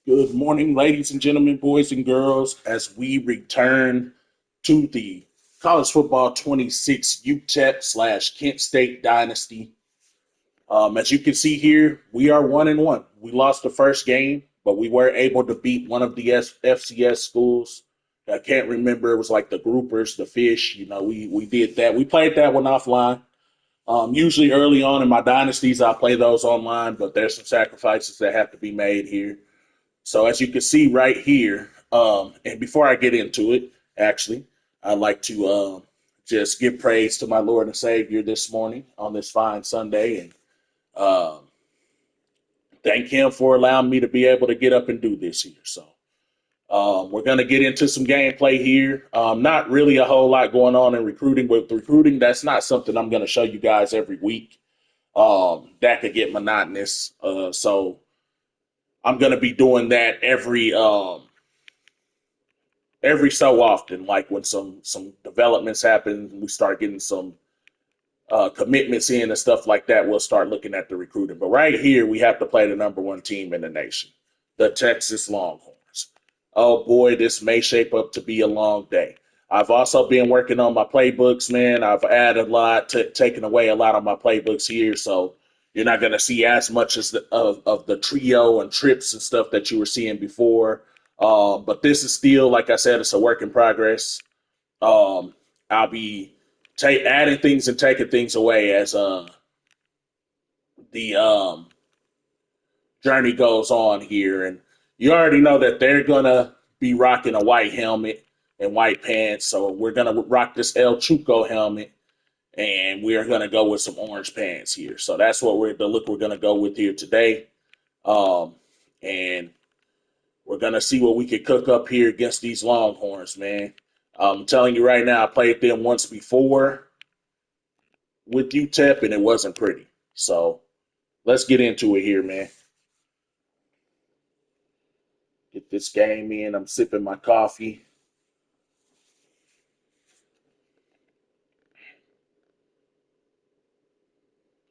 Good morning, ladies and gentlemen, boys and girls, as we return to the College Football 26 Utep slash Kent State Dynasty. As you can see here, we are 1-1. We lost the first game, but we were able to beat one of the FCS schools. I can't remember. It was like the Groupers, the Fish. We did that. We played that one offline. Usually early on in my dynasties, I play those online, but there's some sacrifices that have to be made here. So as you can see right here, and before I get into it, actually, I'd like to just give praise to my Lord and Savior this morning on this fine Sunday, and um, thank Him for allowing me to be able to get up and do this here. So we're going to get into some gameplay here. Not really a whole lot going on in recruiting. With recruiting, that's not something I'm going to show you guys every week. That could get monotonous. So I'm going to be doing that every so often, like when some developments happen, we start getting some commitments in and stuff like that. We'll start looking at the recruiting. But right here, we have to play the number one team in the nation, the Texas Longhorns. Oh boy, this may shape up to be a long day. I've also been working on my playbooks, man. I've added a lot, taken away a lot of my playbooks here, so you're not going to see as much as of the trio and trips and stuff that you were seeing before. But this is still, like I said, it's a work in progress. I'll be adding things and taking things away as the journey goes on here. And you already know that they're gonna be rocking a white helmet and white pants, so we're gonna rock this El Chuco helmet, and we're gonna go with some orange pants here. So that's what the look we're gonna go with here today. And we're gonna see what we can cook up here against these Longhorns, man. I'm telling you right now, I played them once before with UTEP, and it wasn't pretty. So let's get into it here, man. Get this game in. I'm sipping my coffee.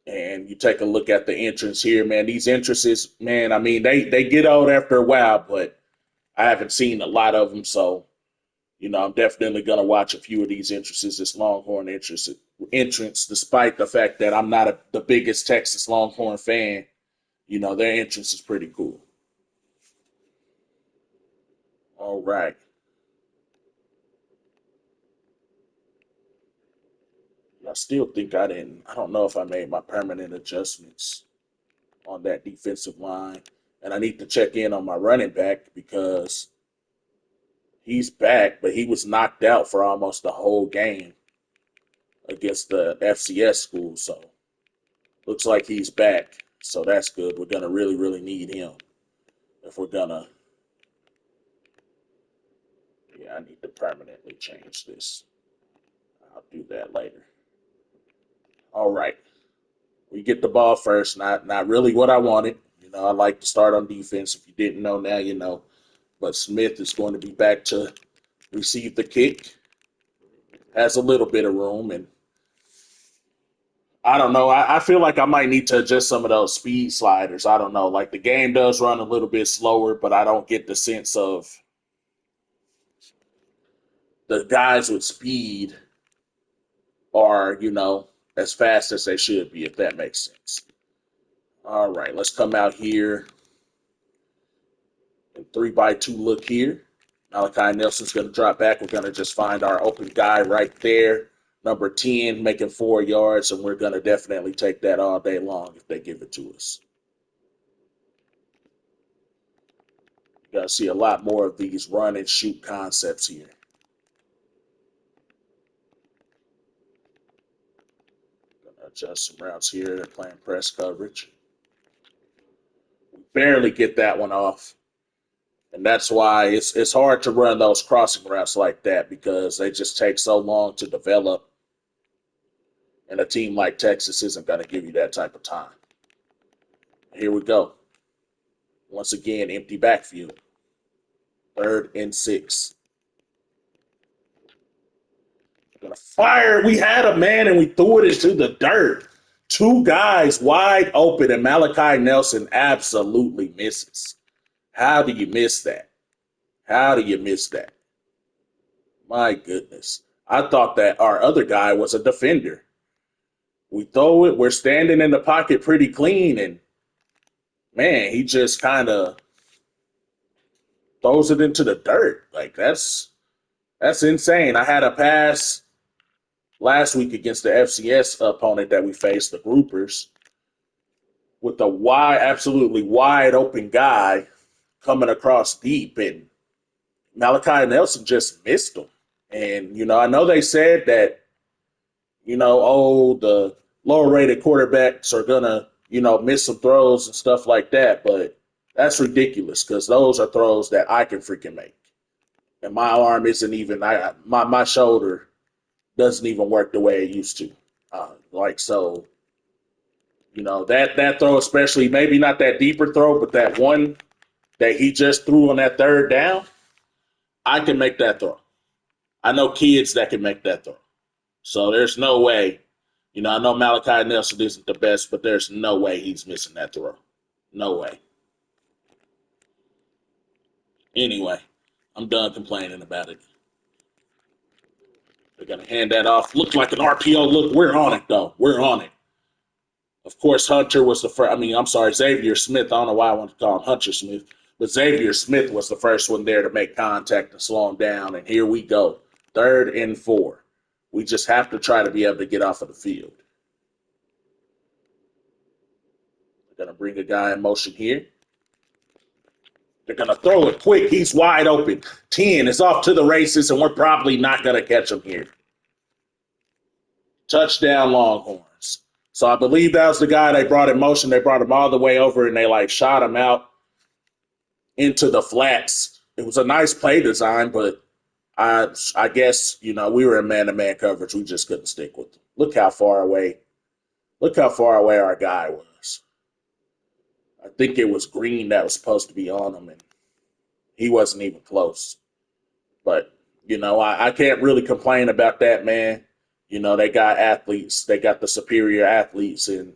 And you take a look at the entrance here, man. These entrances, man, I mean, they get old after a while, but I haven't seen a lot of them. So, I'm definitely going to watch a few of these entrances, this Longhorn entrance, despite the fact that I'm not the biggest Texas Longhorn fan. Their entrance is pretty cool. All right. I still think I don't know if I made my permanent adjustments on that defensive line. And I need to check in on my running back because he's back, but he was knocked out for almost the whole game against the FCS school. So looks like he's back. So that's good. We're going to really, really need him if we're going to. Yeah, I need to permanently change this. I'll do that later. All right. We get the ball first. Not really what I wanted. I like to start on defense. If you didn't know, now you know. But Smith is going to be back to receive the kick. Has a little bit of room, and I don't know. I feel like I might need to adjust some of those speed sliders. I don't know. Like the game does run a little bit slower, but I don't get the sense of the guys with speed are, as fast as they should be, if that makes sense. All right, let's come out here and 3-by-2 look here. Malachi Nelson's going to drop back. We're going to just find our open guy right there, number 10, making 4 yards, and we're going to definitely take that all day long if they give it to us. You're going to see a lot more of these run and shoot concepts here. Going to adjust some routes here. They're playing press coverage. We barely get that one off. And that's why it's hard to run those crossing routes like that because they just take so long to develop. And a team like Texas isn't going to give you that type of time. Here we go. Once again, empty backfield. 3rd and 6. Gonna fire. We had a man and we threw it into the dirt. 2 guys wide open, and Malachi Nelson absolutely misses. How do you miss that? How do you miss that? My goodness. I thought that our other guy was a defender. We throw it, we're standing in the pocket pretty clean, and man, he just kind of throws it into the dirt. Like that's insane. I had a pass last week against the FCS opponent that we faced, the Groupers, with a absolutely wide open guy coming across deep, and Malachi Nelson just missed him. And I know they said that oh, the lower rated quarterbacks are gonna miss some throws and stuff like that, but that's ridiculous because those are throws that I can freaking make, and my arm isn't even my shoulder doesn't even work the way it used to. So that throw, especially maybe not that deeper throw, but that one that he just threw on that third down, I can make that throw. I know kids that can make that throw. So there's no way. I know Malachi Nelson isn't the best, but there's no way he's missing that throw. No way. Anyway, I'm done complaining about it. They're going to hand that off. Looked like an RPO. Look, we're on it, though. We're on it. Of course, Hunter was the first. I'm sorry, Xavier Smith. I don't know why I want to call him Hunter Smith, but Xavier Smith was the first one there to make contact and slow him down. And here we go. 3rd and 4. We just have to try to be able to get off of the field. They're going to bring a guy in motion here. They're going to throw it quick. He's wide open. 10 is off to the races, and we're probably not going to catch him here. Touchdown Longhorns. So I believe that was the guy they brought in motion. They brought him all the way over, and they shot him out into the flats. It was a nice play design, but I guess, we were in man-to-man coverage. We just couldn't stick with them. Look how far away our guy was. I think it was Green that was supposed to be on him, and he wasn't even close. But, I can't really complain about that, man. They got athletes. They got the superior athletes, and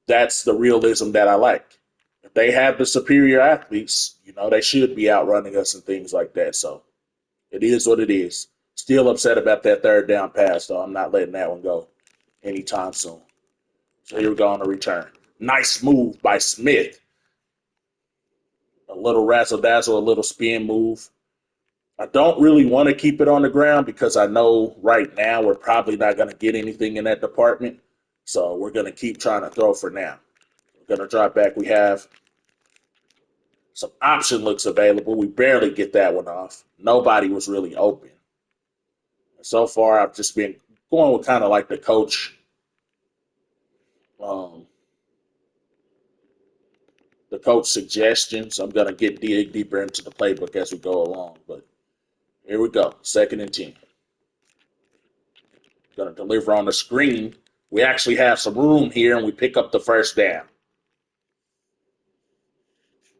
that's the realism that I like. If they have the superior athletes, they should be outrunning us and things like that. So it is what it is. Still upset about that third down pass, though. I'm not letting that one go anytime soon. So here we go on the return. Nice move by Smith. A little razzle dazzle, a little spin move. I don't really want to keep it on the ground because I know right now we're probably not going to get anything in that department. So we're going to keep trying to throw for now. We're going to drop back. We have some option looks available. We barely get that one off. Nobody was really open. So far, I've just been going with kind of like the coach, um, suggestions. I'm going to dig deeper into the playbook as we go along. But here we go. 2nd and 10. Going to deliver on the screen. We actually have some room here, and we pick up the first down.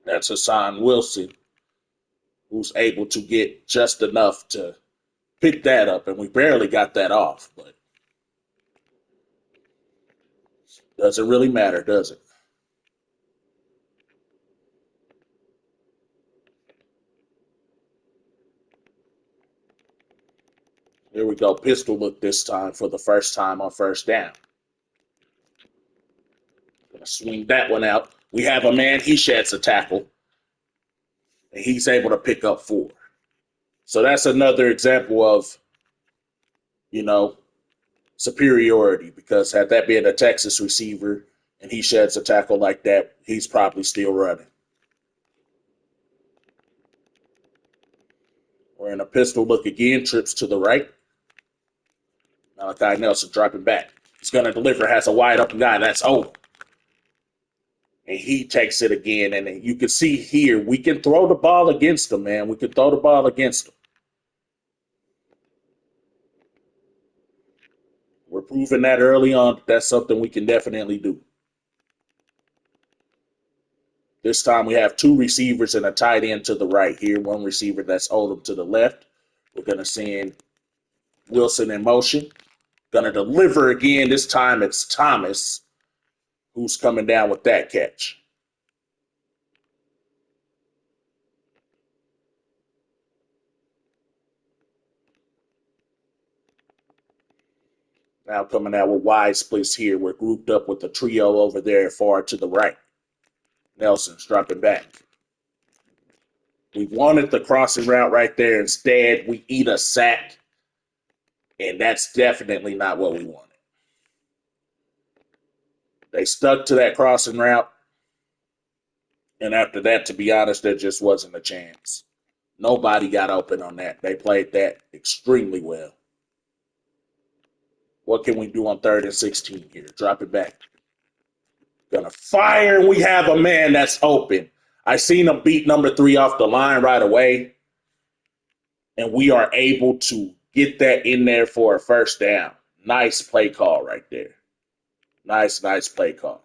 That's Hassan Wilson, who's able to get just enough to pick that up, and we barely got that off. But doesn't really matter, does it? Here we go. Pistol look this time for the first time on first down. Gonna swing that one out. We have a man. He sheds a tackle, and he's able to pick up 4. So that's another example of, superiority, because had that been a Texas receiver and he sheds a tackle like that, he's probably still running. We're in a pistol look again. Trips to the right. Malachi Nelson dropping back. He's going to deliver. Has a wide open guy. That's Odom. And he takes it again. And you can see here, we can throw the ball against them, man. We can throw the ball against them. We're proving that early on. That's something we can definitely do. This time we have 2 receivers and a tight end to the right here. 1 receiver, that's Odom, to the left. We're going to send Wilson in motion. Going to deliver again. This time it's Thomas who's coming down with that catch. Now coming out with wide splits here. We're grouped up with the trio over there far to the right. Nelson's dropping back. We wanted the crossing route right there. Instead, we eat a sack, and that's definitely not what we wanted. They stuck to that crossing route, and after that, to be honest, there just wasn't a chance. Nobody got open on that. They played that extremely well. What can we do on 3rd and 16 here? Drop it back. Gonna fire, and we have a man that's open. I seen him beat number 3 off the line right away, and we are able to get that in there for a first down. Nice play call right there. Nice play call.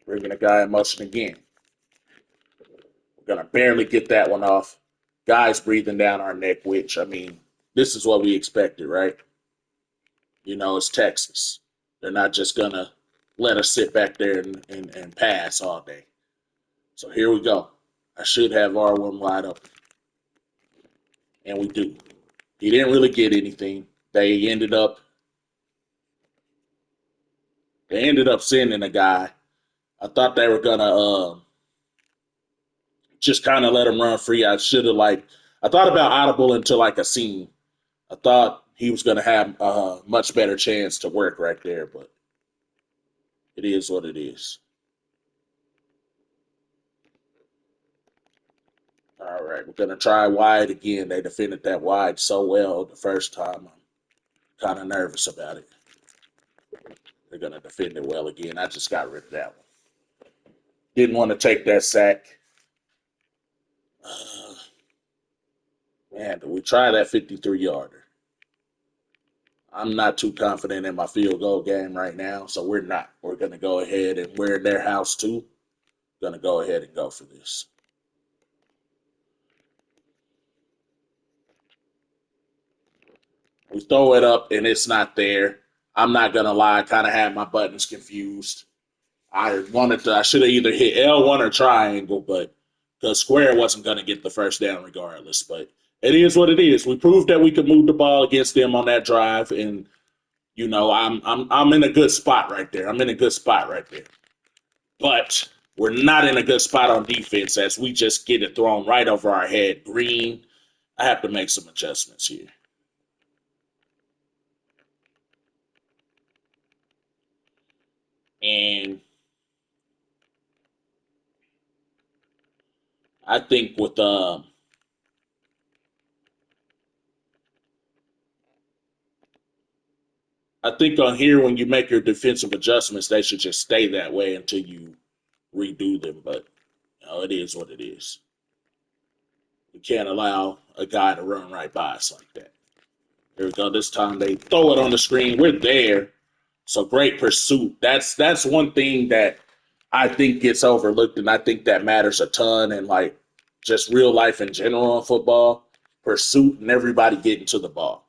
Bringing a guy in motion again. We're going to barely get that one off. Guys breathing down our neck, which, I mean, this is what we expected, right? You know, it's Texas. They're not just going to let us sit back there and pass all day. So here we go. I should have R1 wide open. And we do. He didn't really get anything. They ended up sending a guy. I thought they were gonna just kind of let him run free. I should have I thought about audible into like a seam. I thought he was gonna have a much better chance to work right there, but it is what it is. All right, we're gonna try wide again. They defended that wide so well the first time. I'm kind of nervous about it. They're gonna defend it well again. I just got rid of that one. Didn't want to take that sack. Uh, Man, do we try that 53-yarder? I'm not too confident in my field goal game right now, so we're not. We're going to go ahead, and we're in their house too. Going to go ahead and go for this. We throw it up, and it's not there. I'm not going to lie, I kind of had my buttons confused. I should have either hit L1 or triangle, but because square wasn't going to get the first down regardless. But it is what it is. We proved that we could move the ball against them on that drive, and I'm in a good spot right there. I'm in a good spot right there. But we're not in a good spot on defense as we just get it thrown right over our head. Green, I have to make some adjustments here. And I think with I think on here when you make your defensive adjustments, they should just stay that way until you redo them. But it is what it is. We can't allow a guy to run right by us like that. Here we go. This time they throw it on the screen. We're there. So great pursuit. That's one thing that I think gets overlooked, and I think that matters a ton in like just real life in general in football. Pursuit and everybody getting to the ball.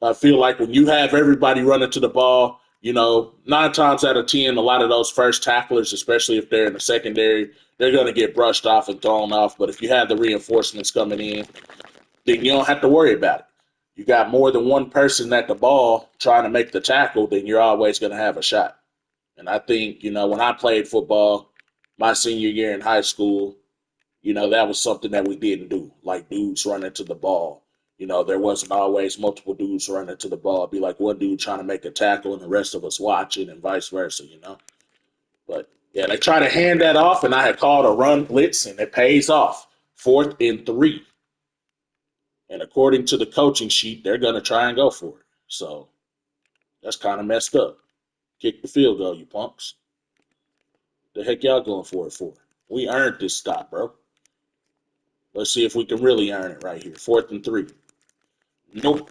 I feel like when you have everybody running to the ball, 9 times out of 10, a lot of those first tacklers, especially if they're in the secondary, they're going to get brushed off and thrown off. But if you have the reinforcements coming in, then you don't have to worry about it. You got more than one person at the ball trying to make the tackle, then you're always going to have a shot. And I think, when I played football my senior year in high school, that was something that we didn't do. Like dudes running to the ball. There wasn't always multiple dudes running to the ball. It'd be like one dude trying to make a tackle and the rest of us watching and vice versa. But yeah, they try to hand that off, and I had called a run blitz, and it pays off. 4th and 3. And according to the coaching sheet, they're going to try and go for it. So that's kind of messed up. Kick the field goal, you punks. The heck y'all going for it for? We earned this stop, bro. Let's see if we can really earn it right here. 4th and 3. Nope.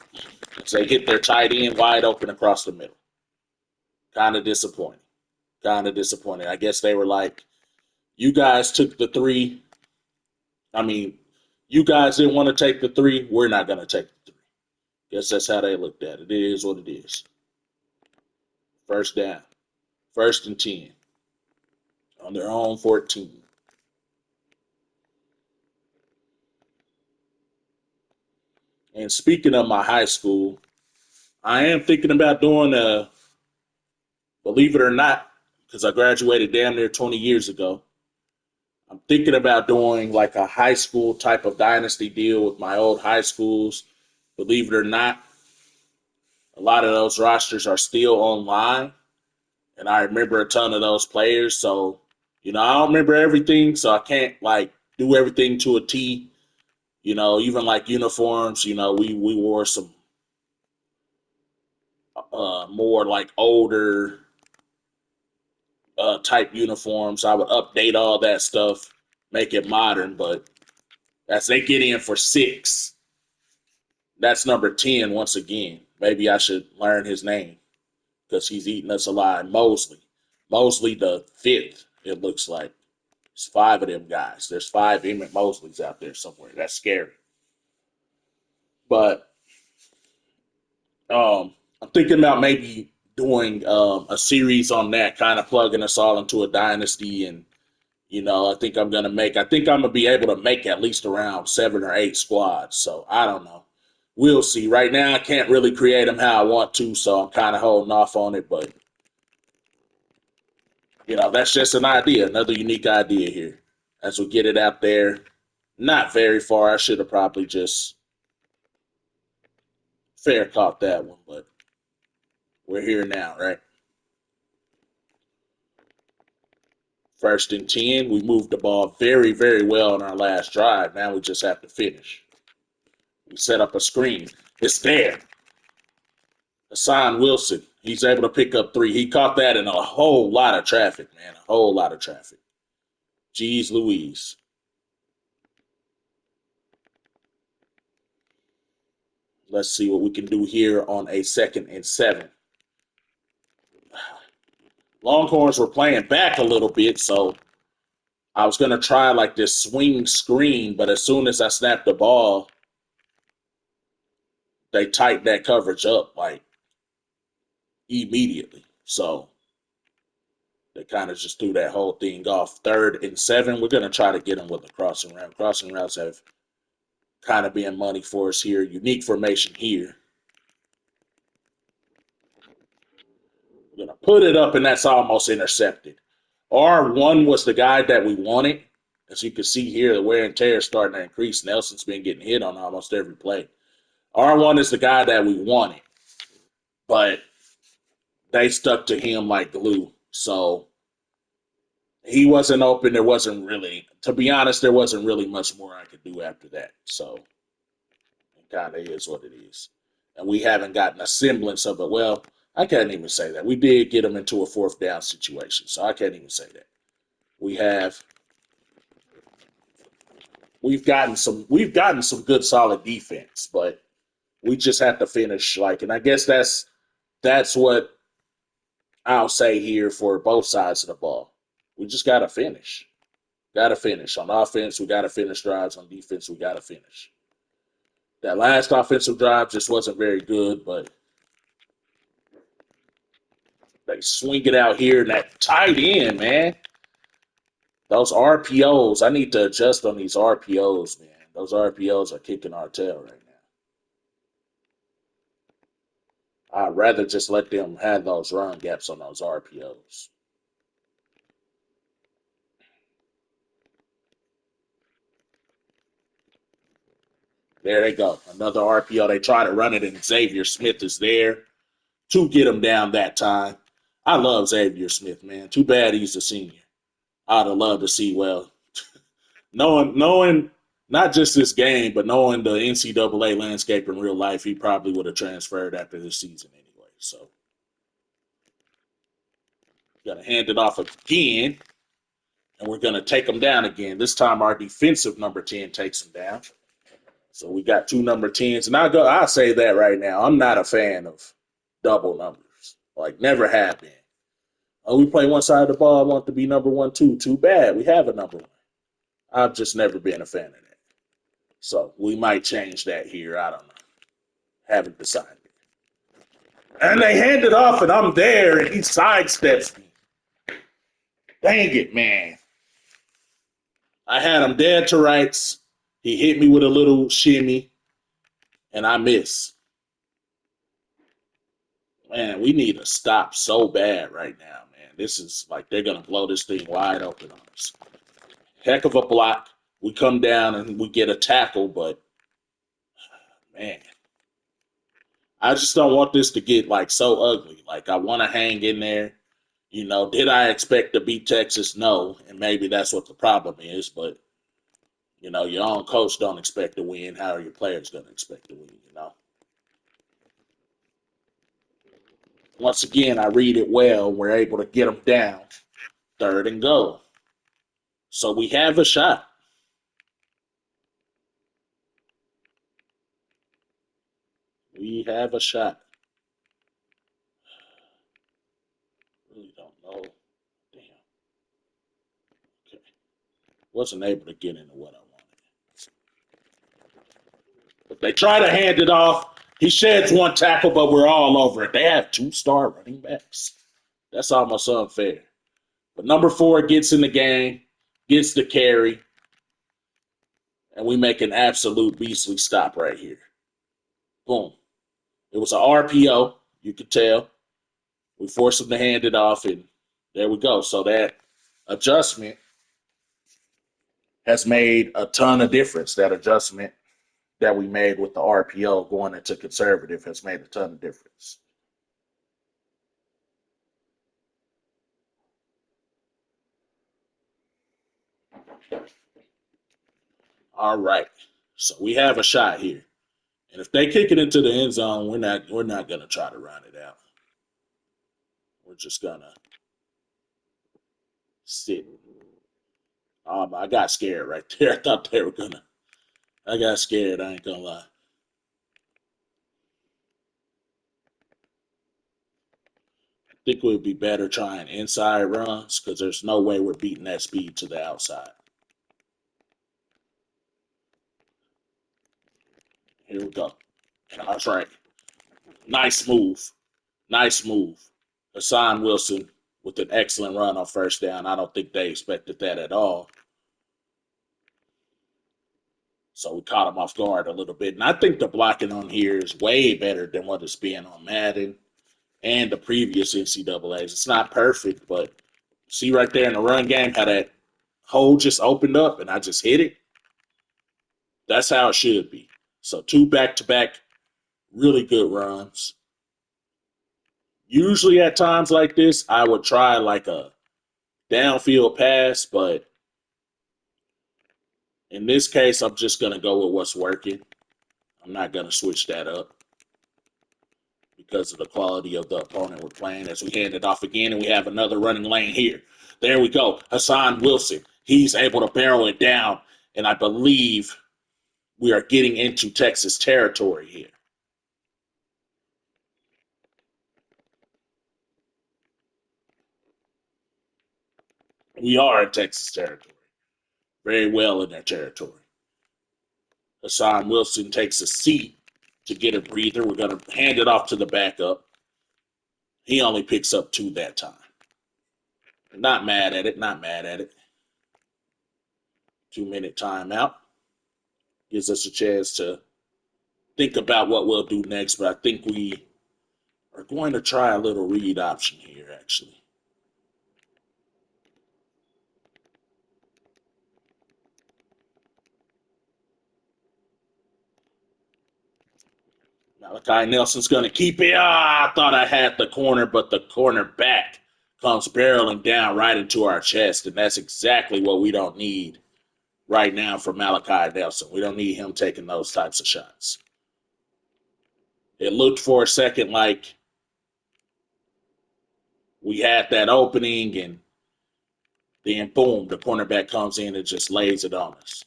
As they hit their tight end wide open across the middle. Kind of disappointing. Kind of disappointing. I guess they were like, you guys took the 3. I mean, you guys didn't want to take the 3. We're not going to take the 3. Guess that's how they looked at it. It is what it is. First down. 1st and 10. On their own 14. And speaking of my high school, I am thinking about doing a, believe it or not, because I graduated damn near 20 years ago. I'm thinking about doing like a high school type of dynasty deal with my old high schools. Believe it or not, a lot of those rosters are still online, and I remember a ton of those players. So, I don't remember everything, so I can't like do everything to a T. Even like uniforms. We wore some more like older type uniforms. I would update all that stuff, make it modern. But as they get in for 6, that's number 10 once again. Maybe I should learn his name because he's eating us alive. Mosley. Mosley the 5th, it looks like. There's 5 of them guys. There's 5 Emmett Mosleys out there somewhere. That's scary. But I'm thinking about maybe doing a series on that, kind of plugging us all into a dynasty. And, I think I'm going to be able to make at least around 7 or 8 squads. So I don't know. We'll see. Right now, I can't really create them how I want to, so I'm kind of holding off on it. But, that's just an idea, another unique idea here. As we get it out there, not very far. I should have probably just fair caught that one, but we're here now, right? 1st and 10. We moved the ball very, very well on our last drive. Now we just have to finish. We set up a screen. It's there. Hassan Wilson. He's able to pick up 3. He caught that in a whole lot of traffic, man. A whole lot of traffic. Jeez Louise. Let's see what we can do here on a 2nd and 7. Longhorns were playing back a little bit, so I was going to try like this swing screen, but as soon as I snapped the ball, they tightened that coverage up like immediately. So they kind of just threw that whole thing off. 3rd and 7, we're going to try to get them with a crossing route. Crossing routes have kind of been money for us here. Unique formation here. We're going to put it up, and that's almost intercepted. R1 was the guy that we wanted. As you can see here, the wear and tear is starting to increase. Nelson's been getting hit on almost every play. R1 is the guy that we wanted, but they stuck to him like glue. So he wasn't open. There wasn't really, to be honest, there wasn't really much more I could do after that. So it kind of is what it is. And we haven't gotten a semblance of it. Well, I can't even say that. We did get them into a 4th down situation, so I can't even say that. We have we've gotten some good solid defense, but we just have to finish and I guess that's what I'll say here for both sides of the ball. We just gotta finish. Gotta finish. On offense, we gotta finish drives. On defense, we gotta finish. That last offensive drive just wasn't very good, but they swing it out here and that tight end, man. Those RPOs, I need to adjust on these RPOs, man. Those RPOs are kicking our tail right now. I'd rather just let them have those run gaps on those RPOs. There they go. Another RPO. They try to run it, and Xavier Smith is there to get him down that time. I love Xavier Smith, man. Too bad he's a senior. I'd have loved to see, knowing not just this game, but knowing the NCAA landscape in real life, he probably would have transferred after this season anyway. So, got to hand it off again, and we're going to take him down again. This time, our defensive number 10 takes him down. So we got 2 number 10s, and I say that right now. I'm not a fan of double numbers. Like never have been. Oh, we play one side of the ball. I want to be number 1, 2. Too bad. We have a number 1. I've just never been a fan of that. So we might change that here. I don't know. Haven't decided. And they hand it off, and I'm there, and he sidesteps me. Dang it, man. I had him dead to rights. He hit me with a little shimmy, and I miss. Man, we need a stop so bad right now, man. This is like they're gonna blow this thing wide open on us. Heck of a block. We come down and we get a tackle, but man, I just don't want this to get like so ugly. Like I want to hang in there. Did I expect to beat Texas? No, and maybe that's what the problem is. But your own coach don't expect to win. How are your players going to expect to win? Once again, I read it well. We're able to get them down, third and go. So we have a shot. We have a shot. Really don't know. Damn. Okay. Wasn't able to get into what I wanted. But they try to hand it off. He sheds one tackle, but we're all over it. They have 2-star running backs. That's almost unfair. But number 4 gets in the game, gets the carry, and we make an absolute beastly stop right here. Boom. It was an RPO, you could tell. We forced him to hand it off, and there we go. So that adjustment has made a ton of difference. That adjustment that we made with the RPO going into conservative has made a ton of difference. All right. So we have a shot here. And if they kick it into the end zone, we're not gonna try to run it out. We're just gonna sit. I got scared right there. I thought they were gonna. I got scared. I ain't gonna lie. I think we'd be better trying inside runs because there's no way we're beating that speed to the outside. Here we go. That's right. Nice move. Nice move. Hassan Wilson with an excellent run on first down. I don't think they expected that at all. So we caught him off guard a little bit. And I think the blocking on here is way better than what it's been on Madden and the previous NCAAs. It's not perfect, but see right there in the run game how that hole just opened up and I just hit it? That's how it should be. So 2 back-to-back really good runs. Usually at times like this, I would try like a downfield pass, but in this case, I'm just going to go with what's working. I'm not going to switch that up because of the quality of the opponent we're playing. As we hand it off again, and we have another running lane here. There we go. Hassan Wilson. He's able to barrel it down, and I believe we are getting into Texas territory here. We are in Texas territory. Very well in their territory. Hassan Wilson takes a seat to get a breather. We're going to hand it off to the backup. He only picks up 2 that time. Not mad at it. Not mad at it. 2-minute timeout gives us a chance to think about what we'll do next, but I think we are going to try a little read option here, actually. Malachi Nelson's going to keep it. I thought I had the corner, but the corner back comes barreling down right into our chest, and that's exactly what we don't need right now from Malachi Nelson. We don't need him taking those types of shots. It looked for a second like we had that opening, and then boom, the cornerback comes in and just lays it on us.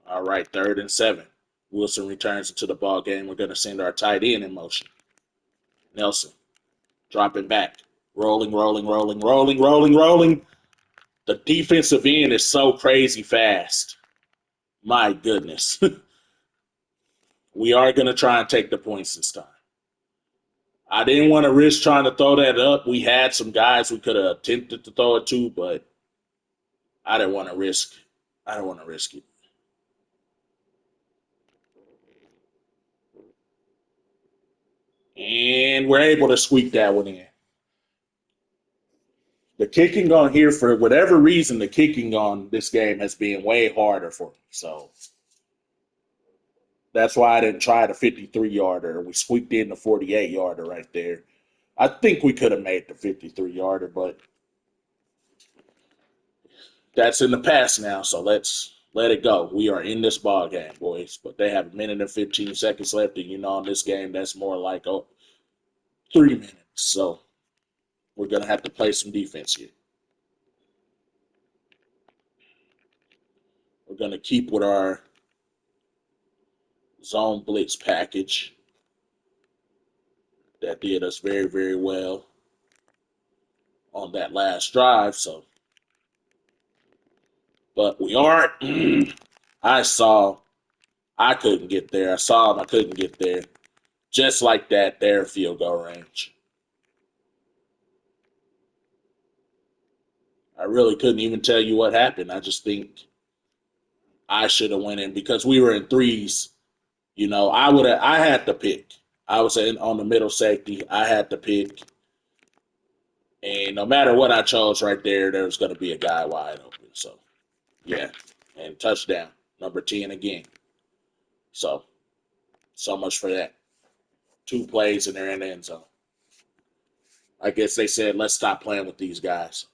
All right, 3rd and 7. Wilson returns into the ball game. We're going to send our tight end in motion. Nelson dropping back, rolling, rolling, rolling, rolling, rolling, rolling. The defensive end is so crazy fast. My goodness. We are going to try and take the points this time. I didn't want to risk trying to throw that up. We had some guys we could have attempted to throw it to, but I didn't want to risk. I don't want to risk it. And we're able to squeak that one in. The kicking on here, for whatever reason, the kicking on this game has been way harder for me. So that's why I didn't try the 53-yarder. We squeaked in the 48-yarder right there. I think we could have made the 53-yarder, but that's in the past now. So let's let it go. We are in this ball game, boys. But they have a minute and 15 seconds left, and in this game, that's more like 3 minutes. So we're gonna have to play some defense here. We're gonna keep with our zone blitz package that did us very, very well on that last drive. So, but we aren't. I saw I couldn't get there. I saw him. I couldn't get there. Just like that, their field goal range. I really couldn't even tell you what happened. I just think I should have went in because we were in threes. I would have. I had to pick. I was on the middle safety. I had to pick, and no matter what I chose right there was going to be a guy wide open. So yeah, and touchdown number 10 again. So much for that. 2 plays and they're in the end zone. I guess they said let's stop playing with these guys.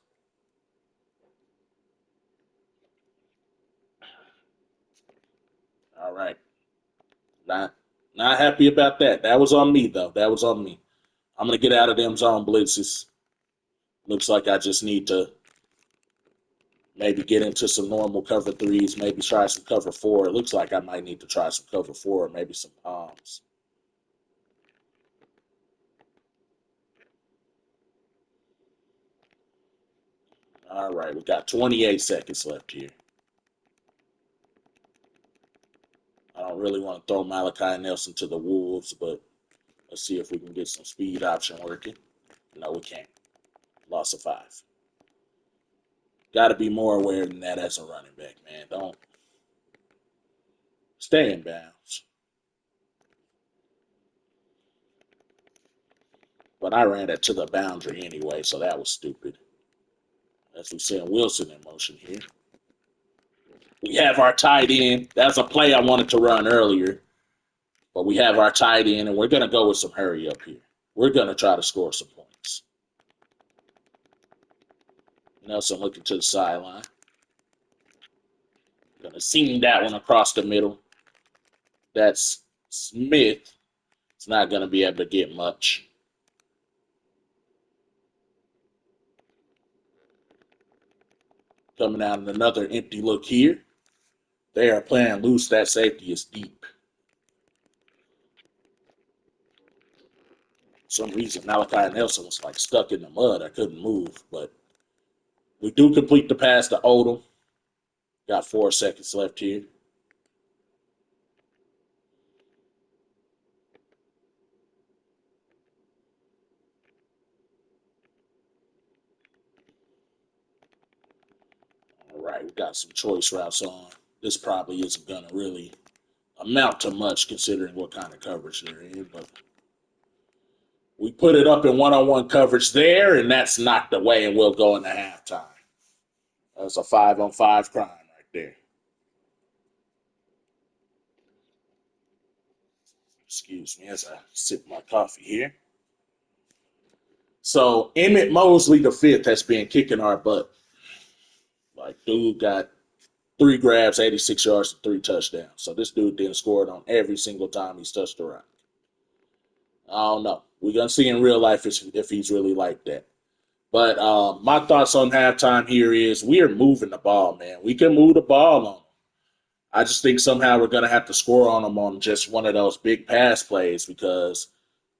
All right, not not happy about that. That was on me though. That was on me. I'm gonna get out of them zone blitzes. Looks like I just need to maybe get into some normal cover threes, maybe try some cover four. It looks like I might need to try some cover four, maybe some palms. All right, we got 28 seconds left here. I don't really want to throw Malachi Nelson to the Wolves, but let's see if we can get some speed option working. No, we can't. Loss of 5. Got to be more aware than that as a running back, man. Don't stay in bounds. But I ran it to the boundary anyway, so that was stupid. As we send Wilson in motion here. We have our tight end. That's a play I wanted to run earlier. But we have our tight end, and we're going to go with some hurry up here. We're going to try to score some points. Nelson looking to the sideline. Going to seam that one across the middle. That's Smith. It's not going to be able to get much. Coming out in another empty look here. They are playing loose. That safety is deep. For some reason, Malachi Nelson was like stuck in the mud. I couldn't move, but we do complete the pass to Odom. Got 4 seconds left here. All right, we got some choice routes on. This probably isn't going to really amount to much considering what kind of coverage they're in, but we put it up in one-on-one coverage there, and that's not the way, and we'll go into halftime. That's a 5-on-5 crime right there. Excuse me as I sip my coffee here. So Emmett Mosley, the fifth, has been kicking our butt. Like, dude got 3 grabs, 86 yards, and 3 touchdowns. So this dude didn't score it on every single time he's touched the rock. I don't know. We're going to see in real life if he's really like that. But my thoughts on halftime here is we are moving the ball, man. We can move the ball on them. I just think somehow we're going to have to score on them on just one of those big pass plays because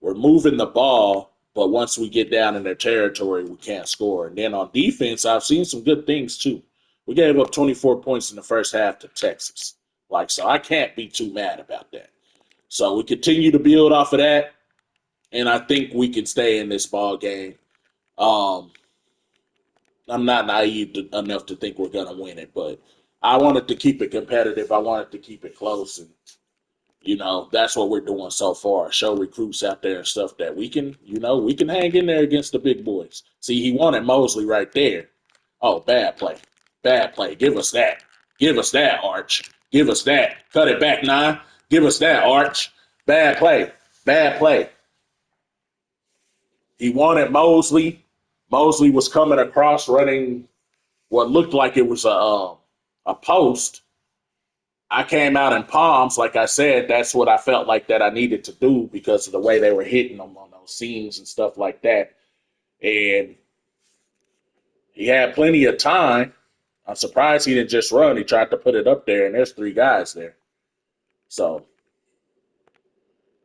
we're moving the ball, but once we get down in their territory, we can't score. And then on defense, I've seen some good things too. We gave up 24 points in the first half to Texas. So I can't be too mad about that. So we continue to build off of that, and I think we can stay in this ball game. Um, I'm not naive enough to think we're going to win it, but I wanted to keep it competitive. I wanted to keep it close, and That's what we're doing so far. Show recruits out there and stuff that we can hang in there against the big boys. See, he wanted Mosley right there. Oh, bad play. Bad play. Give us that. Give us that, Arch. Give us that. Cut it back, 9. Give us that, Arch. Bad play. Bad play. He wanted Mosley. Mosley was coming across running what looked like it was a post. I came out in palms, like I said. That's what I felt like that I needed to do because of the way they were hitting them on those seams and stuff like that. And he had plenty of time. I'm surprised he didn't just run. He tried to put it up there, and there's 3 guys there. So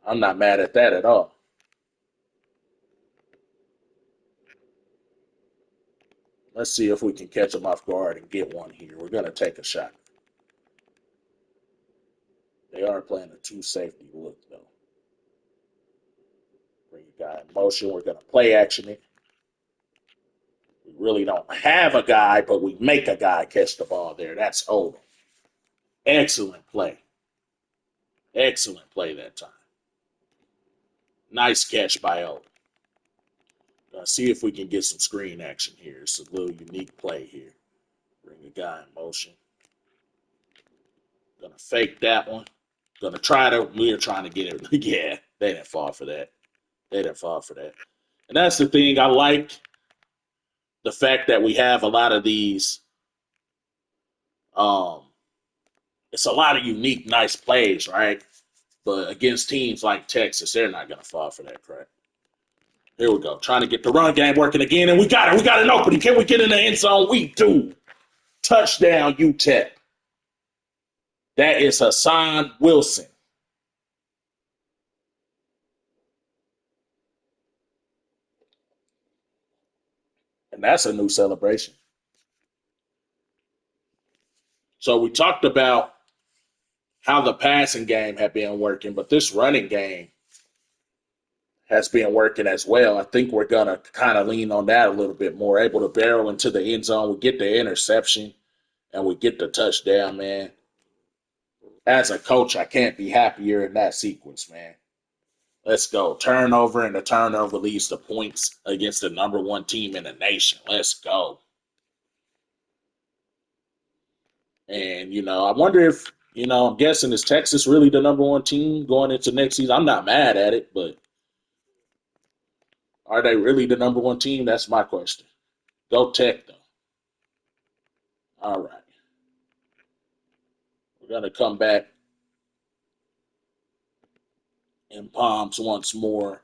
I'm not mad at that at all. Let's see if we can catch him off guard and get one here. We're going to take a shot. They are playing a 2 safety look, though. Bring a guy in motion. We're going to play action it. We really don't have a guy, but we make a guy catch the ball there. That's Odom. Excellent play. Excellent play that time. Nice catch by Odom. See if we can get some screen action here. It's a little unique play here. Bring a guy in motion. Gonna fake that one. Gonna try to. We're trying to get it. Yeah, they didn't fall for that. They didn't fall for that. And that's the thing. I like the fact that we have a lot of these. Um, it's a lot of unique, nice plays, right? But against teams like Texas, they're not gonna fall for that crap. Here we go. Trying to get the run game working again, and we got it. We got an opening. Can we get in the end zone? We do. Touchdown, Utep. That is Hassan Wilson. And that's a new celebration. So we talked about how the passing game had been working, but this running game has been working as well. I think we're going to kind of lean on that a little bit more, able to barrel into the end zone. We get the interception and we get the touchdown, man. As a coach, I can't be happier in that sequence, man. Let's go. Turnover, and the turnover leads to points against the number 1 team in the nation. Let's go. And, I wonder if, I'm guessing is Texas really the number 1 team going into next season? I'm not mad at it, but are they really the number 1 team? That's my question. Go Tech, though. All right. We're going to come back in Palms once more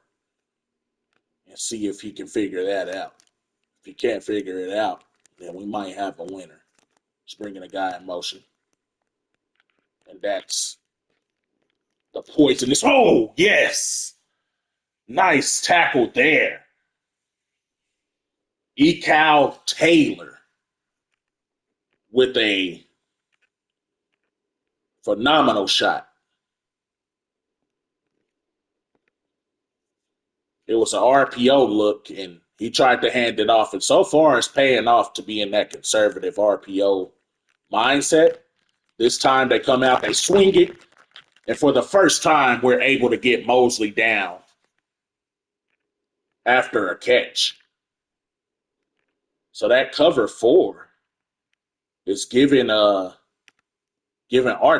and see if he can figure that out. If he can't figure it out, then we might have a winner. It's bringing a guy in motion. And that's the poisonous. Oh, yes. Nice tackle there. Ecal Taylor with a phenomenal shot. It was an RPO look, and he tried to hand it off. And so far, it's paying off to be in that conservative RPO mindset. This time, they come out, they swing it, and for the first time, we're able to get Mosley down after a catch. So that cover 4 is giving Arch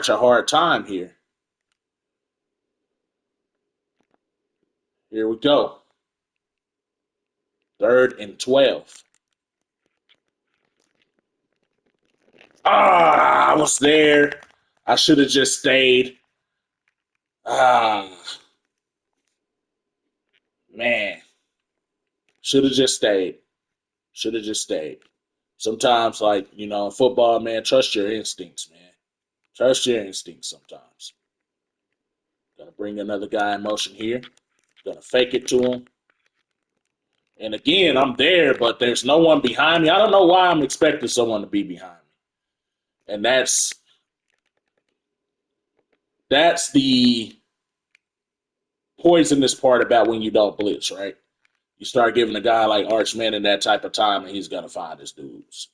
a hard time here. Here we go. 3rd and 12. I was there. I should have just stayed. Ah, man. Should have just stayed. Should have just stayed. Sometimes, like, in football, man, trust your instincts, man. Trust your instincts sometimes. Gonna bring another guy in motion here. Gonna fake it to him. And again, I'm there, but there's no one behind me. I don't know why I'm expecting someone to be behind me. And that's the poisonous part about when you don't blitz, right? You start giving a guy like Arch Manning that type of time, and he's gonna find his dudes.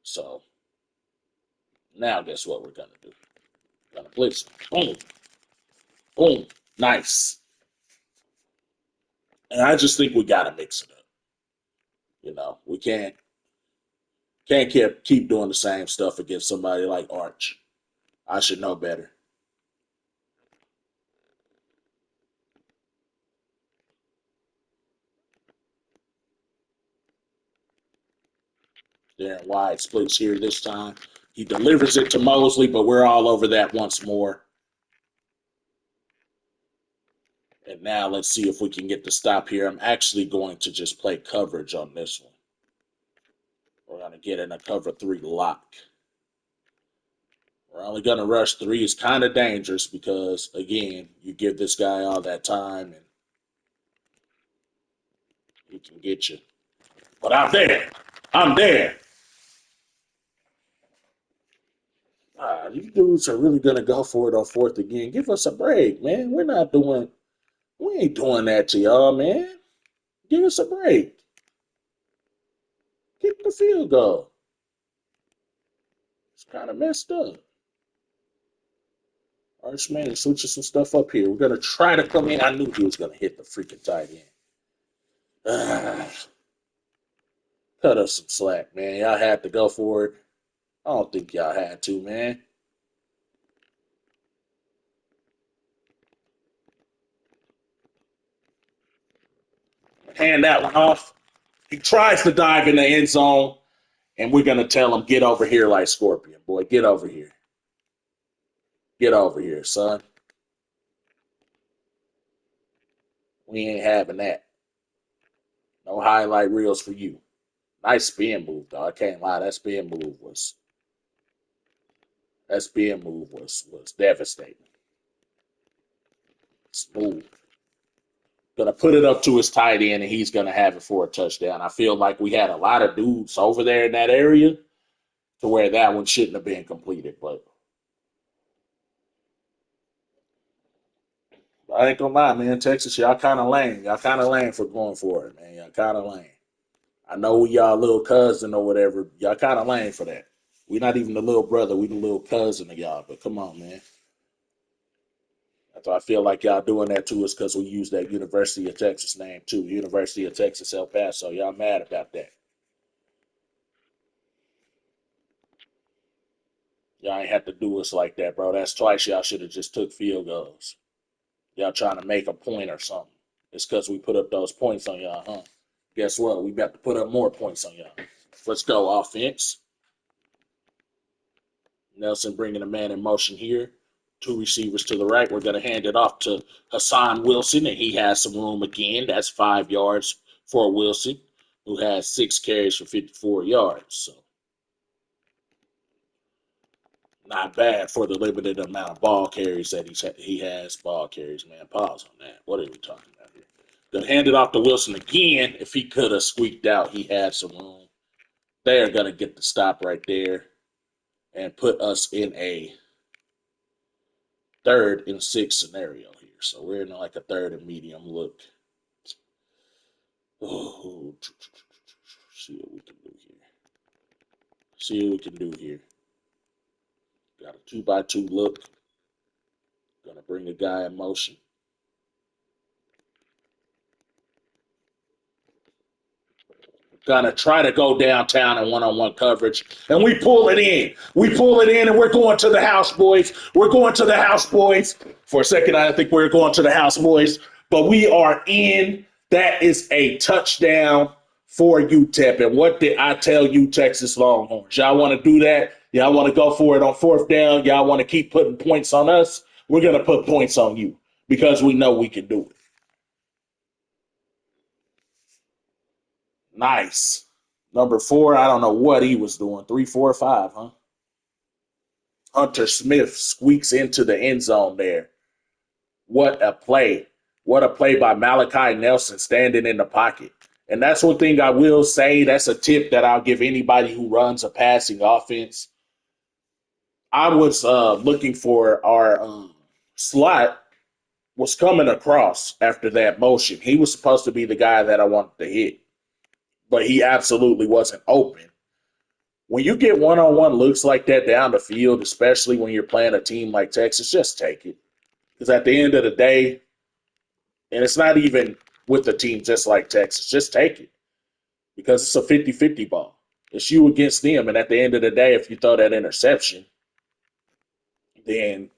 So now, guess what we're gonna do? We're gonna blitz. Boom. Boom. Nice. And I just think we got to mix it up. We can't keep doing the same stuff against somebody like Arch. I should know better. Darren White splits here this time. He delivers it to Mosley, but we're all over that once more. And now let's see if we can get the stop here. I'm actually going to just play coverage on this one. We're going to get in a cover 3 lock. We're only going to rush 3. It's kind of dangerous because, again, you give this guy all that time and he can get you. But I'm there. I'm there. These dudes are really going to go for it on 4th again. Give us a break, man. We ain't doing that to y'all, man. Give us a break. Kick the field goal. It's kind of messed up. Archman is switching some stuff up here. We're going to try to come in. I knew he was going to hit the freaking tight end. Cut us some slack, man. Y'all had to go for it. I don't think y'all had to, man. Hand that one off. He tries to dive in the end zone, and we're going to tell him, get over here like Scorpion. Boy, get over here. Get over here, son. We ain't having that. No highlight reels for you. Nice spin move, though. I can't lie. That spin move was devastating. Smooth. Gonna put it up to his tight end, and he's gonna have it for a touchdown. I feel like we had a lot of dudes over there in that area to where that one shouldn't have been completed. But I ain't gonna lie, man. Texas, y'all kind of lame. Y'all kind of lame for going for it, man. Y'all kind of lame. I know we y'all little cousin or whatever. Y'all kind of lame for that. We're not even the little brother. We the little cousin of y'all. But come on, man. That's why I feel like y'all doing that to us because we use that University of Texas name too. University of Texas El Paso. Y'all mad about that. Y'all ain't have to do us like that, bro. That's twice y'all should have just took field goals. Y'all trying to make a point or something. It's because we put up those points on y'all, huh? Guess what? We about to put up more points on y'all. Let's go, offense. Nelson bringing a man in motion here. 2 receivers to the right. We're going to hand it off to Hassan Wilson, and he has some room again. That's 5 yards for Wilson, who has 6 carries for 54 yards. So not bad for the limited amount of ball carries that he has. Ball carries, man. Pause on that. What are we talking about here? Gonna hand it off to Wilson again. If he could have squeaked out, he had some room. They are gonna get the stop right there and put us in a 3rd and 6 scenario here. So we're in like a 3rd and medium look. Oh, see what we can do here. See what we can do here. Got a 2x2 look. Gonna bring a guy in motion. Gonna try to go downtown in one-on-one coverage, and we pull it in. We pull it in, and we're going to the house, boys. We're going to the house, boys. For a second, I think we're going to the house, boys, but we are in. That is a touchdown for UTEP. And what did I tell you, Texas Longhorns? Y'all want to do that? Y'all want to go for it on 4th down? Y'all want to keep putting points on us? We're going to put points on you because we know we can do it. Nice. Number 4, I don't know what he was doing. 3, 4, 5, huh? Hunter Smith squeaks into the end zone there. What a play. What a play by Malachi Nelson standing in the pocket. And that's one thing I will say. That's a tip that I'll give anybody who runs a passing offense. I was looking for our slot was coming across after that motion. He was supposed to be the guy that I wanted to hit, but he absolutely wasn't open. When you get one-on-one looks like that down the field, especially when you're playing a team like Texas, just take it. Because at the end of the day, and it's not even with a team just like Texas, just take it because it's a 50-50 ball. It's you against them. And at the end of the day, if you throw that interception, then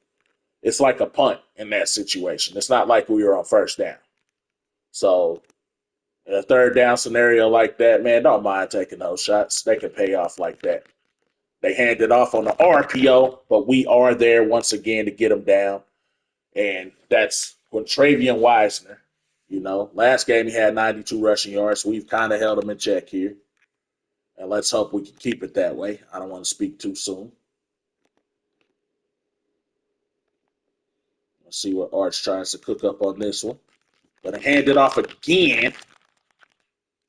it's like a punt in that situation. It's not like we were on first down. So in a third down scenario like that, man, don't mind taking those shots. They can pay off like that. They hand it off on the RPO, but we are there once again to get them down. And that's when Travion Wisner, last game he had 92 rushing yards. We've kind of held him in check here. And let's hope we can keep it that way. I don't want to speak too soon. Let's see what Arch tries to cook up on this one. Gonna hand it off again,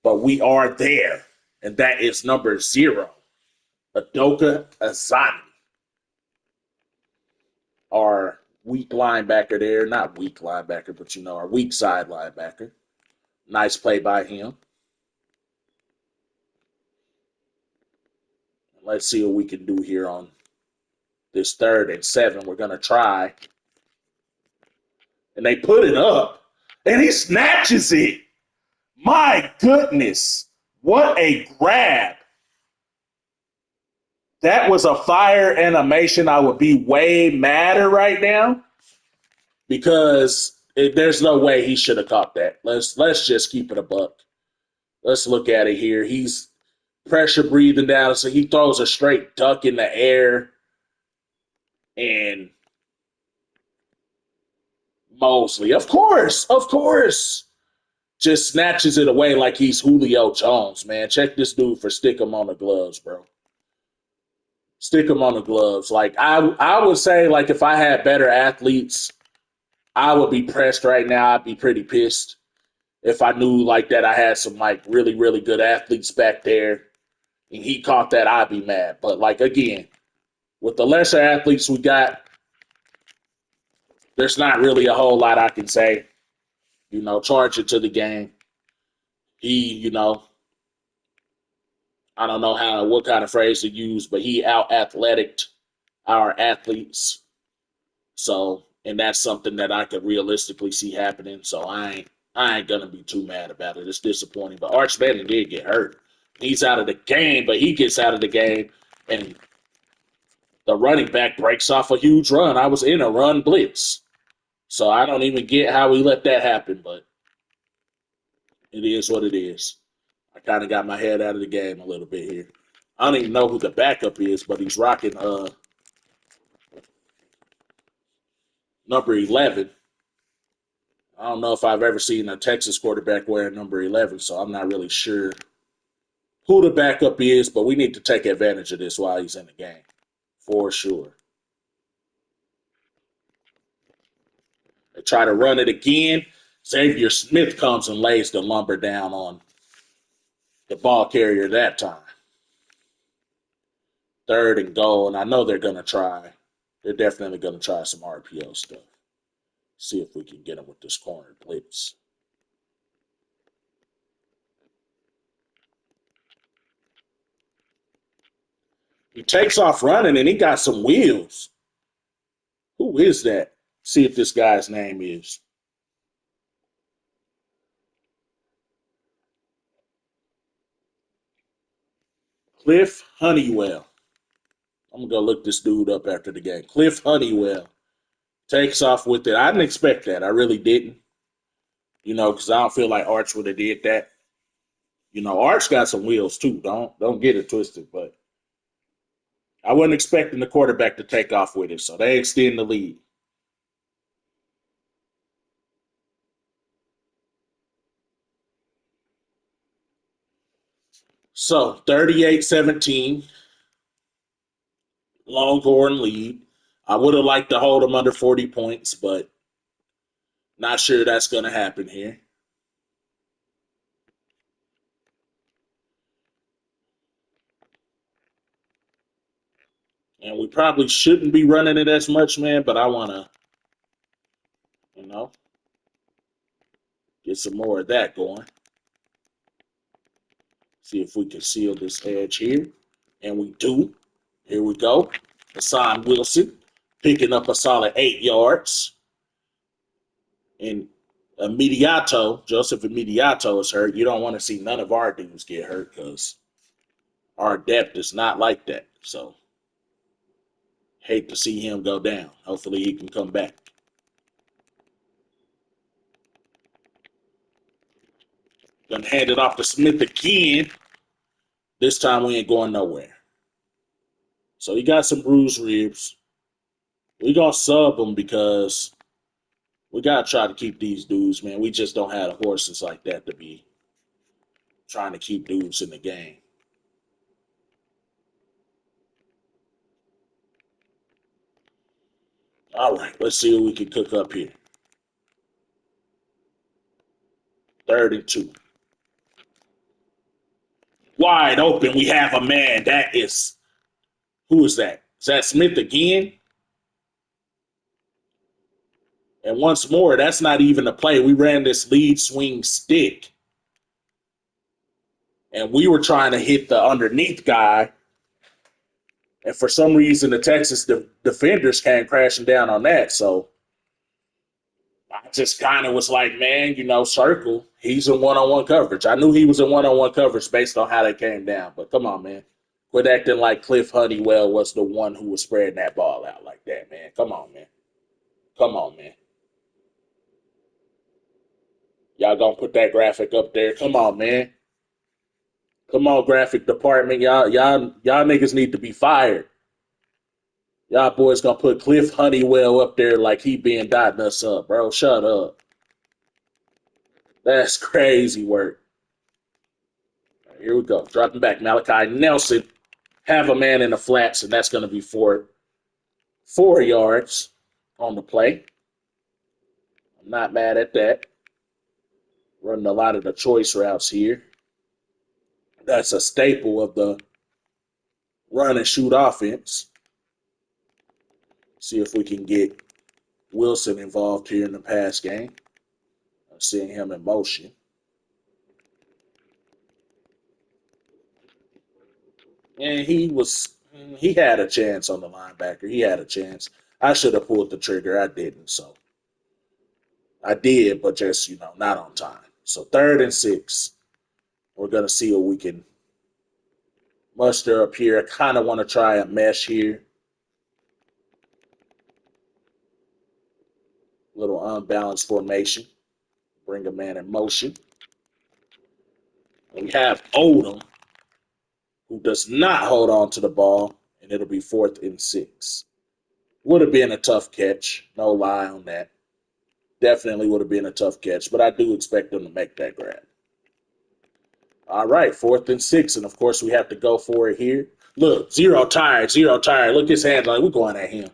but we are there. And that is number 0, Adoka Azani. Our weak linebacker there. Not weak linebacker, but our weak side linebacker. Nice play by him. Let's see what we can do here on this 3rd and 7. We're going to try. And they put it up. And he snatches it. My goodness. What a grab. That was a fire animation. I would be way madder right now because there's no way he should have caught that. Let's just keep it a buck. Let's look at it here. He's pressure breathing down, so he throws a straight duck in the air, and Mosley, of course, just snatches it away like he's Julio Jones, man. Check this dude for stick him on the gloves, bro. Stick him on the gloves. Like I would say, like if I had better athletes, I would be pressed right now. I'd be pretty pissed if I knew like that I had some like really, really good athletes back there and he caught that, I'd be mad. But like again, with the lesser athletes we got, there's not really a whole lot I can say. Charge it to the game. He, I don't know what kind of phrase to use, but he out athleticked our athletes. So, and that's something that I could realistically see happening. So I ain't gonna be too mad about it. It's disappointing. But Arch Manning did get hurt. He's out of the game, but he gets out of the game and the running back breaks off a huge run. I was in a run blitz. So I don't even get how we let that happen, but it is what it is. I kind of got my head out of the game a little bit here. I don't even know who the backup is, but he's rocking number 11. I don't know if I've ever seen a Texas quarterback wearing number 11, so I'm not really sure who the backup is, but we need to take advantage of this while he's in the game, for sure. They try to run it again. Xavier Smith comes and lays the lumber down on the ball carrier that time. 3rd and goal, and I know they're going to try. They're definitely going to try some RPO stuff. See if we can get them with this corner blitz. He takes off running, and he got some wheels. Who is that? See if this guy's name is. Cliff Honeywell. I'm going to go look this dude up after the game. Cliff Honeywell takes off with it. I didn't expect that. I really didn't. Because I don't feel like Arch would have did that. Arch got some wheels too. Don't get it twisted, but I wasn't expecting the quarterback to take off with it, so they extend the lead. So 38-17, Longhorn lead. I would have liked to hold them under 40 points, but not sure that's going to happen here. And we probably shouldn't be running it as much, man, but I want to, get some more of that going. See if we can seal this edge here. And we do. Here we go. Hassan Wilson picking up a solid 8 yards. And Joseph Immediato is hurt. You don't want to see none of our dudes get hurt because our depth is not like that. So hate to see him go down. Hopefully he can come back. Gonna hand it off to Smith again. This time we ain't going nowhere. So he got some bruised ribs. We gonna sub him because we gotta try to keep these dudes, man. We just don't have the horses like that to be trying to keep dudes in the game. All right, let's see what we can cook up here. 32. Wide open. We have a man. That is, who is that? Is that Smith again? And once more, that's not even a play. We ran this lead swing stick, and we were trying to hit the underneath guy. And for some reason, the Texas defenders came crashing down on that. So I just kind of was like, man, circle. He's in one-on-one coverage. I knew he was in one-on-one coverage based on how they came down. But come on, man. Quit acting like Cliff Honeywell was the one who was spreading that ball out like that, man. Come on, man. Come on, man. Y'all gonna put that graphic up there. Come on, man. Come on, graphic department. Y'all niggas need to be fired. Y'all boys gonna put Cliff Honeywell up there like he been dotting us up, bro. Shut up. That's crazy work. Right, here we go. Dropping back. Malachi Nelson. Have a man in the flats, and that's gonna be 4 yards on the play. I'm not mad at that. Running a lot of the choice routes here. That's a staple of the run and shoot offense. See if we can get Wilson involved here in the pass game. I'm seeing him in motion. And he had a chance on the linebacker. He had a chance. I should have pulled the trigger. I didn't. So I did, but just, not on time. So 3rd and 6. We're going to see what we can muster up here. I kind of want to try a mesh here. Little unbalanced formation. Bring a man in motion. And we have Odom, who does not hold on to the ball, and it'll be 4th and 6. Would have been a tough catch. No lie on that. Definitely would have been a tough catch, but I do expect them to make that grab. All right, 4th and 6, and of course we have to go for it here. Look, zero tired. Look, his hands like we're going at him.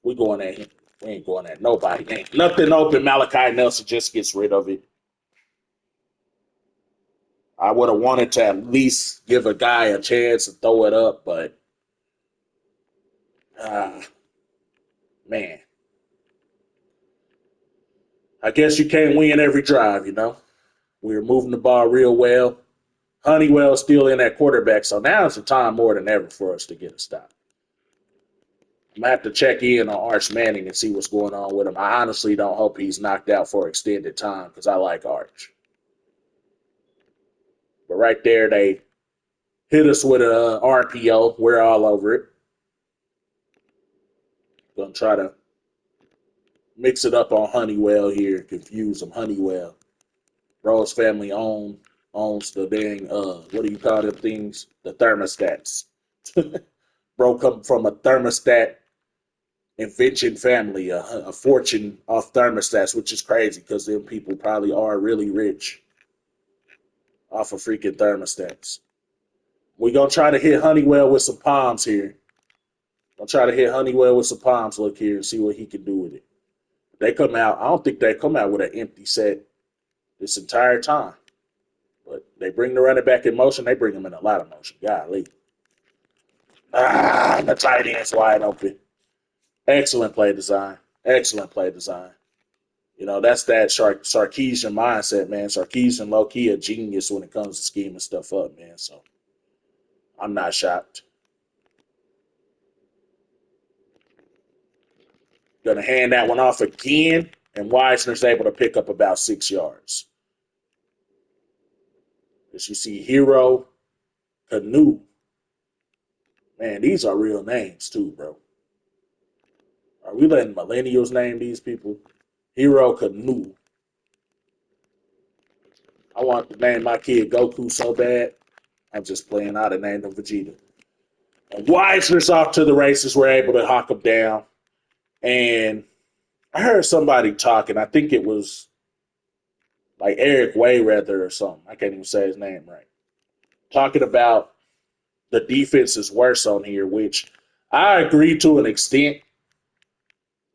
We're going at him. We ain't going at nobody. Ain't nothing open. Malachi Nelson just gets rid of it. I would have wanted to at least give a guy a chance to throw it up, but man, I guess you can't win every drive. We were moving the ball real well. Honeywell's still in that quarterback, so now it's the time more than ever for us to get a stop. I'm going to have to check in on Arch Manning and see what's going on with him. I honestly don't hope he's knocked out for extended time because I like Arch. But right there, they hit us with an RPO. We're all over it. Going to try to mix it up on Honeywell here, confuse him. Honeywell. Rose family owns the dang, what do you call them things? The thermostats. Bro come from a thermostat invention family, a fortune off thermostats, which is crazy because them people probably are really rich off of freaking thermostats. We're going to try to hit Honeywell with some palms here. I'll try to hit Honeywell with some palms look here and see what he can do with it. They come out, I don't think they come out with an empty set this entire time. But they bring the running back in motion. They bring him in a lot of motion. Golly. The tight end's wide open. Excellent play design. Excellent play design. That's that Sarkisian mindset, man. Sarkisian low-key a genius when it comes to scheming stuff up, man. So I'm not shocked. Gonna hand that one off again. and Weisner's able to pick up about 6 yards. As you see, Hero, Canoe. Man, these are real names too, bro. Are we letting millennials name these people? Hero Canoe. I want to name my kid Goku so bad. I'm just playing out and named him Vegeta. And Weisner's off to the races. We're able to hawk him down. And I heard somebody talking. I think it was like Eric Wayrather or something. I can't even say his name right. Talking about the defense is worse on here, which I agree to an extent.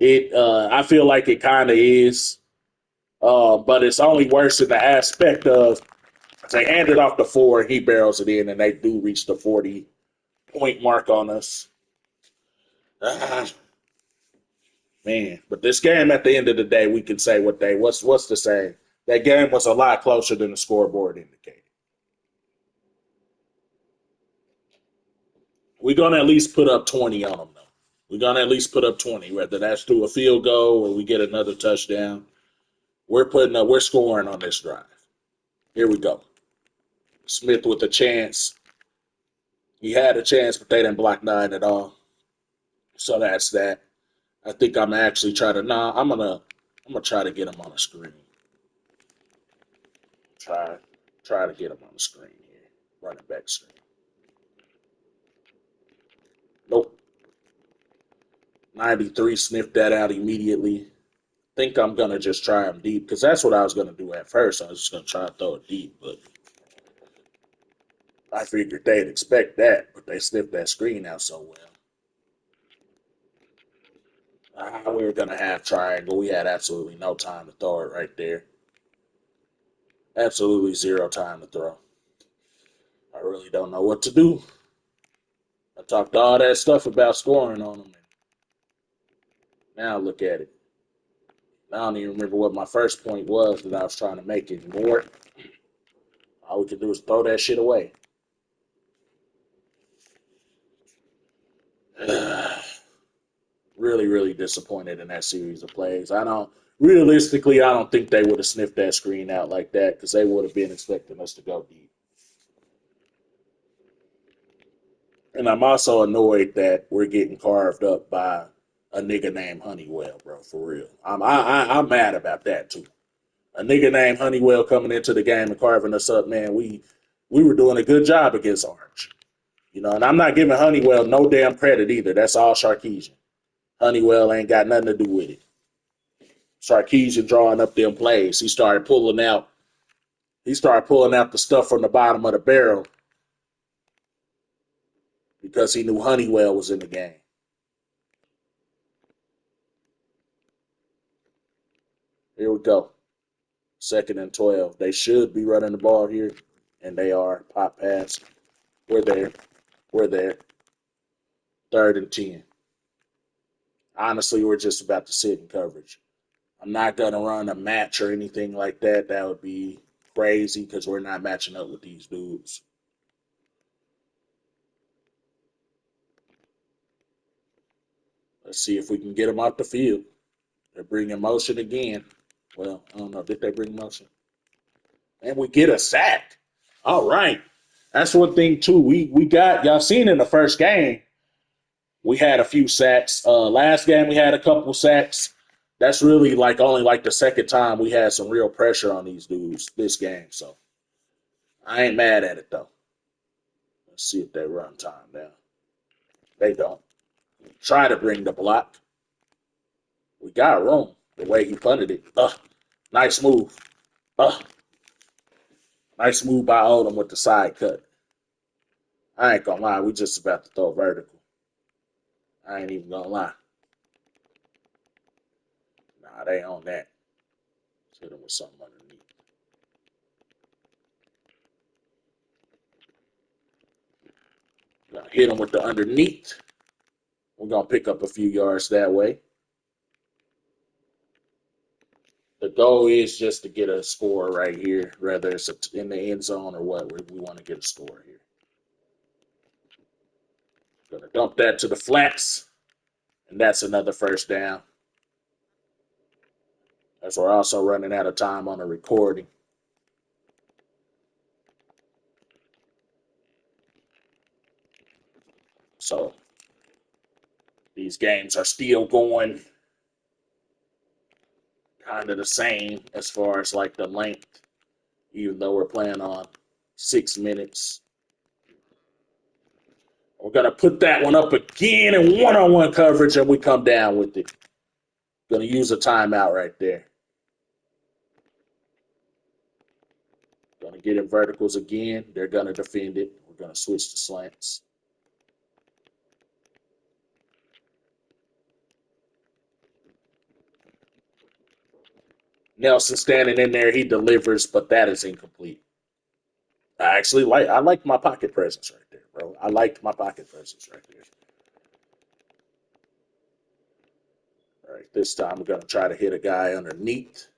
I feel like it kind of is, but it's only worse in the aspect of they hand it off the 4, he barrels it in, and they do reach the 40-point mark on us. Ah, man, but this game at the end of the day, we can say what's the saying? That game was a lot closer than the scoreboard indicated. We're gonna at least put up 20 on them, though. We're gonna at least put up 20, whether that's through a field goal or we get another touchdown. We're scoring on this drive. Here we go. Smith with a chance. He had a chance, but they didn't block 9 at all. So that's that. I think I'm actually trying to. Nah, I'm gonna try to get him on the screen. Try try to get him on the screen here. Running back screen. Nope. 93 sniffed that out immediately. Think I'm gonna just try him deep because that's what I was gonna do at first. I was just gonna try to throw it deep, but I figured they'd expect that, but they sniffed that screen out so well. We were gonna have triangle. We had absolutely no time to throw it right there. Absolutely zero time to throw. I really don't know what to do. I talked all that stuff about scoring on them, and now look at it. I don't even remember what my first point was that I was trying to make anymore. All we can do is throw that shit away. Really, really disappointed in that series of plays. Realistically, I don't think they would have sniffed that screen out like that because they would have been expecting us to go deep. And I'm also annoyed that we're getting carved up by a nigga named Honeywell, bro. For real, I'm mad about that too. A nigga named Honeywell coming into the game and carving us up, man. We were doing a good job against Orange, and I'm not giving Honeywell no damn credit either. That's all Sarkisian. Honeywell ain't got nothing to do with it. Sarkisian drawing up them plays. He started pulling out. He started pulling out the stuff from the bottom of the barrel because he knew Honeywell was in the game. Here we go. 2nd and 12. They should be running the ball here, and they are. Pop pass. We're there. We're there. 3rd and 10. Honestly, we're just about to sit in coverage. I'm not going to run a match or anything like that. That would be crazy because we're not matching up with these dudes. Let's see if we can get them off the field. They're bringing motion again. Well, I don't know. Did they bring motion? And we get a sack. All right. That's one thing, too. We got, y'all seen in the first game, we had a few sacks. Last game, we had a couple sacks. That's really only the second time we had some real pressure on these dudes this game. So I ain't mad at it, though. Let's see if they run time now. They don't. Try to bring the block. We got room. The way he punted it. Nice move. Nice move by Odom with the side cut. I ain't gonna lie. We just about to throw vertical. I ain't even gonna lie. Nah, they on that. Let's hit him with something underneath. Gonna hit him with the underneath. We're gonna pick up a few yards that way. The goal is just to get a score right here, whether it's in the end zone or what. We want to get a score here. Gonna dump that to the flats, and that's another first down. as we're also running out of time on the recording. So these games are still going kind of the same as far as like the length, even though we're playing on 6 minutes. We're going to put that one up again in one-on-one coverage, and we come down with it. Going to use a timeout right there. Going to get in verticals again. They're going to defend it. We're going to switch to slants. Nelson standing in there. He delivers, but that is incomplete. I like my pocket presence right there, bro. I liked my pocket presence right there. All right, this time we're going to try to hit a guy underneath.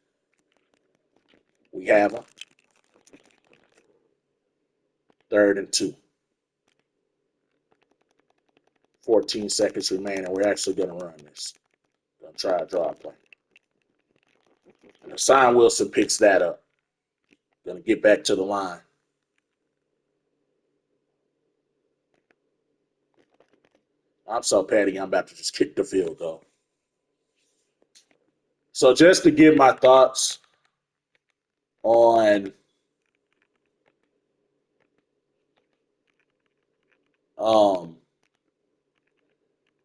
We have him. 3rd and 2. 14 seconds remaining. We're actually going to run this. Going to try a draw play. And Hassan Wilson picks that up. Going to get back to the line. I'm so petty, I'm about to just kick the field goal. So just to give my thoughts on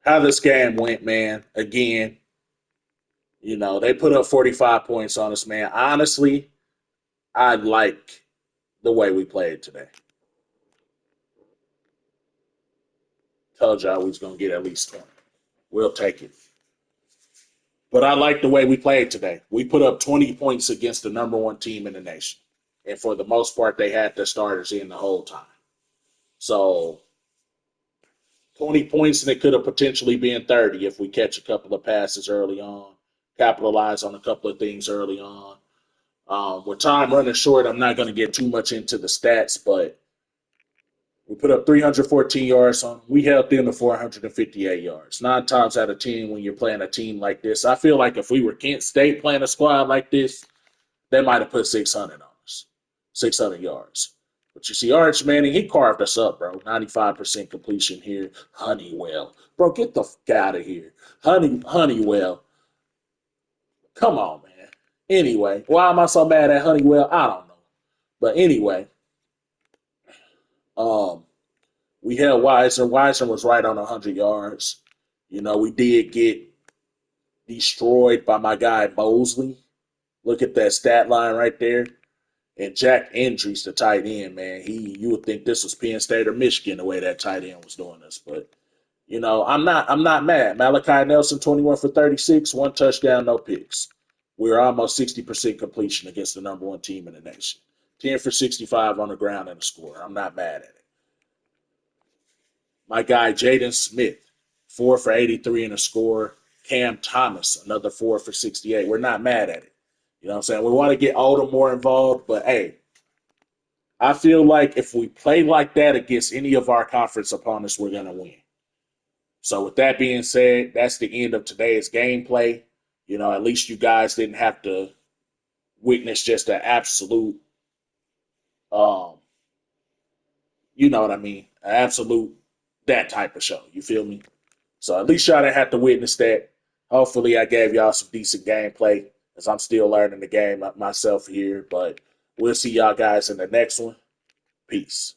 how this game went, man. Again, they put up 45 points on us, man. Honestly, I like the way we played today. Told y'all we was going to get at least 20. We'll take it. But I like the way we played today. We put up 20 points against the number one team in the nation. And for the most part, they had their starters in the whole time. So 20 points, and it could have potentially been 30 if we catch a couple of passes early on, capitalize on a couple of things early on. With time running short, I'm not going to get too much into the stats, but we put up 314 yards on. We held them to 458 yards. 9 times out of 10, when you're playing a team like this, I feel like if we were Kent State playing a squad like this, they might have put 600 on us, 600 yards. But you see, Arch Manning, he carved us up, bro. 95% completion here. Honeywell. Bro, get the fuck out of here. Honeywell. Come on, man. Anyway, why am I so mad at Honeywell? I don't know. But anyway, um, we held Weiser. Weiser was right on 100 yards. We did get destroyed by my guy Mosley. Look at that stat line right there. And Jack Endries, the tight end, man, you would think this was Penn State or Michigan the way that tight end was doing this. But I'm not mad. Malachi Nelson, 21 for 36, 1 touchdown, no picks. We're almost 60% completion against the number one team in the nation. 10 for 65 on the ground and a score. I'm not mad at it. My guy Jaden Smith, 4 for 83 and a score. Cam Thomas, another 4 for 68. We're not mad at it. You know what I'm saying? We want to get Oldham more involved, but hey, I feel like if we play like that against any of our conference opponents, we're going to win. So with that being said, that's the end of today's gameplay. At least you guys didn't have to witness just an absolute, um, you know what I mean, an absolute that type of show. You feel me? So at least y'all didn't have to witness that. Hopefully, I gave y'all some decent gameplay as I'm still learning the game myself here. But we'll see y'all guys in the next one. Peace.